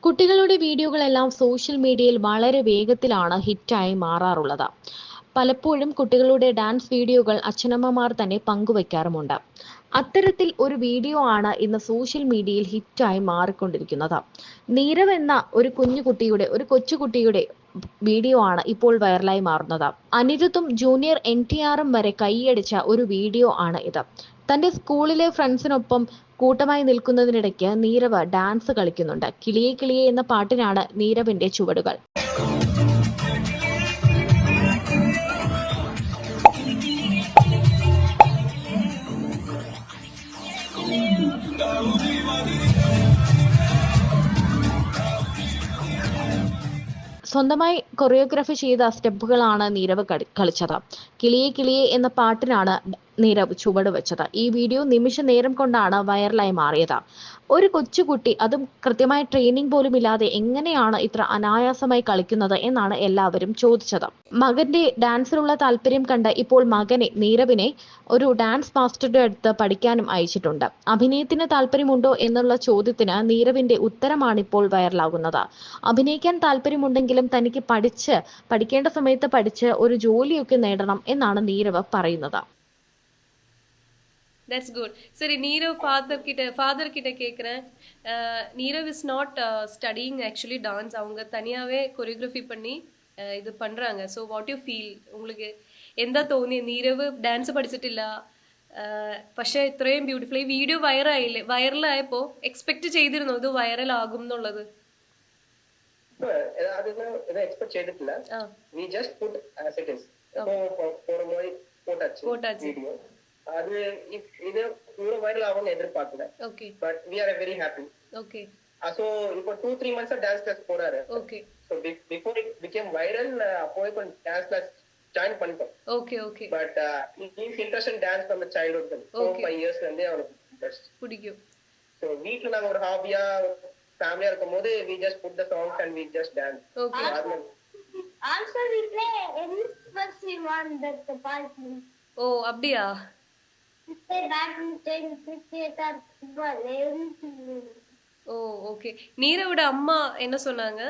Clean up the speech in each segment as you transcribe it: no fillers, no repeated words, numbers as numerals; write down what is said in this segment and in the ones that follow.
കുട്ടികളുടെ വീഡിയോകളെല്ലാം സോഷ്യൽ മീഡിയയിൽ വളരെ വേഗത്തിലാണ് ഹിറ്റായി മാറാറുള്ളത്. പലപ്പോഴും കുട്ടികളുടെ ഡാൻസ് വീഡിയോകൾ അച്ഛനമ്മമാർ തന്നെ പങ്കുവയ്ക്കാറുമുണ്ട്. അത്തരത്തിൽ ഒരു വീഡിയോ ആണ് ഇന്ന് സോഷ്യൽ മീഡിയയിൽ ഹിറ്റായി മാറിക്കൊണ്ടിരിക്കുന്നത്. നീരവ് എന്ന ഒരു കൊച്ചുകുട്ടിയുടെ വീഡിയോ ആണ് ഇപ്പോൾ വൈറലായി മാറുന്നത്. അനിരുദ്ധും ജൂനിയർ NTRും വരെ കൈയടിച്ച ഒരു വീഡിയോ ആണ് ഇത്. തന്റെ സ്കൂളിലെ ഫ്രണ്ട്സിനൊപ്പം കൂട്ടമായി നിൽക്കുന്നതിനിടയ്ക്ക് നീരവ് ഡാൻസ് കളിക്കുന്നുണ്ട്. കിളിയേ കിളിയേ എന്ന പാട്ടിനാണ് നീരവിന്റെ ചുവടുകൾ. സ്വന്തമായി കൊറിയോഗ്രാഫി ചെയ്ത സ്റ്റെപ്പുകളാണ് നീരവ് കളിച്ചത്. കിളിയേ കിളിയേ എന്ന പാട്ടിനാണ് നീരവ് ചുവട് വെച്ചത്. ഈ വീഡിയോ നിമിഷ നേരം കൊണ്ടാണ് വൈറലായി മാറിയത്. ഒരു കൊച്ചുകുട്ടി, അതും കൃത്യമായ ട്രെയിനിങ് പോലും ഇല്ലാതെ എങ്ങനെയാണ് ഇത്ര അനായാസമായി കളിക്കുന്നത് എന്നാണ് എല്ലാവരും ചോദിച്ചത്. മകന്റെ ഡാൻസിലുള്ള താല്പര്യം കണ്ട് ഇപ്പോൾ നീരവിനെ ഒരു ഡാൻസ് മാസ്റ്ററുടെ അടുത്ത് പഠിക്കാനും അയച്ചിട്ടുണ്ട്. അഭിനയത്തിന് താല്പര്യമുണ്ടോ എന്നുള്ള ചോദ്യത്തിന് നീരവിന്റെ ഉത്തരമാണിപ്പോൾ വൈറലാകുന്നത്. അഭിനയിക്കാൻ താല്പര്യമുണ്ടെങ്കിലും തനിക്ക് പഠിക്കേണ്ട സമയത്ത് പഠിച്ച് ഒരു ജോലിയൊക്കെ നേടണം എന്നാണ് നീരവ് പറയുന്നത്. That's good. சரி, நீரவ் ஃபாதர் கிட்ட கேட்குறேன். Nirav is not studying actually dance. அவங்க தனியாகவே கொரியோகிராஃபி பண்ணி ഇത് പண்றாங்க. So what you feel? உங்களுக்கு എന്താ തോന്നിയത്? നീരവ് ഡാൻസ് പഠിച്ചിട്ടില്ല, പക്ഷെ ഇത്രയും ബ്യൂട്ടിഫുൾ ഈ വീഡിയോ വൈറലായപ്പോൾ എക്സ്പെക്ട് ചെയ്തിരുന്നോ ഇത് വൈറൽ ആകും എന്നുള്ളത്? എക്സ്പെക്ട് ചെയ്തിട്ടില്ല. We just put as it is. പോട്ടാച്ച് വീഡിയോ அது இது இவ்வளவு வைரல் ஆகும்னு எதிர்பார்க்கல. But we are very happy. Okay. So இப்போ 2-3 months டான்ஸ் கிளாஸ் போறாரு. Okay. So before it became viral, அப்போவே கொஞ்சம் டான்ஸ் கிளாஸ் ஜாயின் பண்ணிட்டோம். Okay. But he is interested in dance from the childhood. 4-5 years ல இருந்தே அவனுக்கு பிடிக்கும். So வீட்ல நாங்க ஒரு ஹாபியா ஃபேமிலியா இருக்கும்போது we just put the songs and we just dance. Okay. Also we play any sports we want that the part. Oh, அப்படியா? ஓகே. நீரவோட அம்மா என்ன சொன்னாங்க?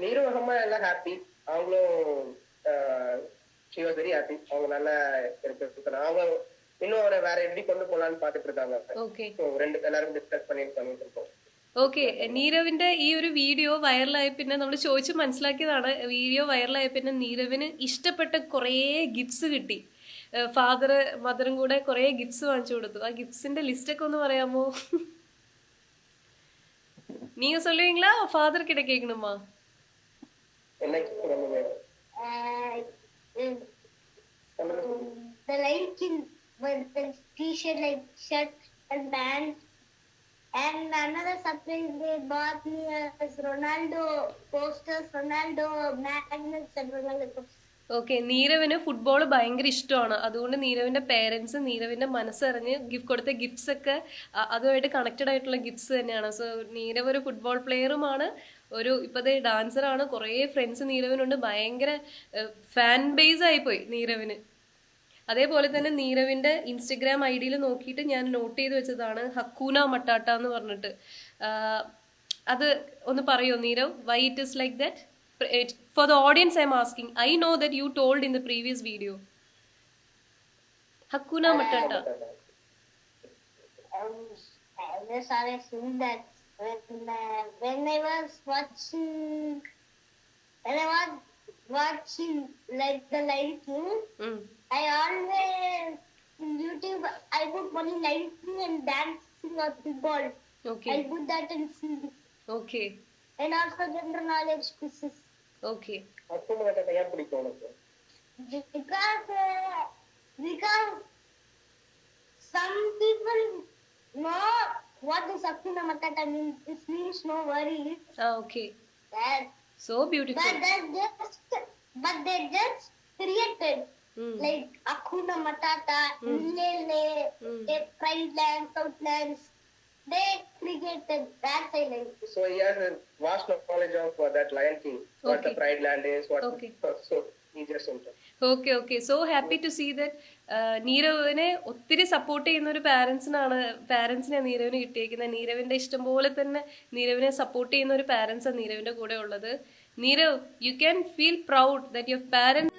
நீரவ் அம்மா எல்லாம் ஹாப்பி. அவங்களும் she was very happy. அவங்க நல்லா இருக்கு. அவங்க இன்னும் அவரை வேற எப்படி கொண்டு போலான்னு பாத்துட்டு இருக்காங்க. ஓகே. எல்லாரும் டிஸ்கஸ் பண்ணிட்டு இருக்கோம். ഓക്കെ. നീരവിന്റെ ഈ ഒരു വീഡിയോ വൈറലായ പിന്നെ നമ്മൾ ചോദിച്ച് മനസ്സിലാക്കിയതാണ്. വീഡിയോ വൈറലായ പിന്നെ നീരവിന് ഇഷ്ടപ്പെട്ട കുറേ ഗിഫ്റ്റ്സ് കിട്ടി. ഫാദറ് മദറും കൂടെ കുറേ ഗിഫ്റ്റ്സ് വാങ്ങിച്ചു കൊടുത്തു. ആ ഗിഫ്റ്റ്സിന്റെ ലിസ്റ്റ് ഒക്കെ ഒന്ന് പറയാമോ? நீங்க சொல்லுவீங்களா? ஃபாதர் கிட்ட கேட்கணுமா? The light in with the t-shirt, like shirt and pants. And another surprise they bought me as Ronaldo posters, Ronaldo magnets and Ronaldo posters. Okay. നീരവിന് ഫുട്ബോൾ ഭയങ്കര ഇഷ്ടമാണ്. അതുകൊണ്ട് നീരവിന്റെ പേരൻസ് നീരവിന്റെ മനസ്സറിഞ്ഞ് കൊടുത്ത ഗിഫ്റ്റ്സ് ഒക്കെ അതുമായിട്ട് കണക്റ്റഡ് ആയിട്ടുള്ള ഗിഫ്റ്റ്സ് തന്നെയാണ്. സോ നീരവ് ഒരു ഫുട്ബോൾ പ്ലെയറുമാണ്, ഇപ്പോഴത്തെ ഡാൻസറാണ്. കുറേ ഫ്രണ്ട്സ് നീരവിനുണ്ട്. ഭയങ്കര ഫാൻ ബേസ് ആയിപ്പോയി നീരവിന്. അതേപോലെ തന്നെ നീരവിന്റെ ഇൻസ്റ്റഗ്രാം ID നോക്കിയിട്ട് ഞാൻ നോട്ട് ചെയ്ത് വെച്ചതാണ് ഹക്കൂന മട്ടാട്ട എന്ന് പറഞ്ഞിട്ട്. അത് ഒന്ന് പറയോ Neerav? Why it is like that? For the audience I'm asking. I know that you told in the previous video. Hakuna Matata. I just always think that when I was watching like the Lightning, I always in YouTube I put only Lightning and dancing or football. Okay. I put that and see. Okay. And also general knowledge quizzes. Okay. Because some people know what the Hakuna Matata means. It means no worries. Okay. That so beautiful. But they just created like Hakuna Matata, Lele, Pride Land, Southlands. They created that silence. So he has a vast knowledge of that Lion King, what the Pride Land is, what. Okay. So easier center. Okay okay, so happy to see that നീരവിനെ ഒത്തിരി support ചെയ്യുന്ന ഒരു പാരൻസിനെ നീരവിന് കിട്ടിയേക്കുന്നത്. നീരവിന്റെ ഇഷ്ടം പോലെ തന്നെ നീരവിനെ support ചെയ്യുന്ന ഒരു പാരൻസാണ് നീരവിന്റെ കൂടെ ഉള്ളത്. Neerav, you can feel proud that your parents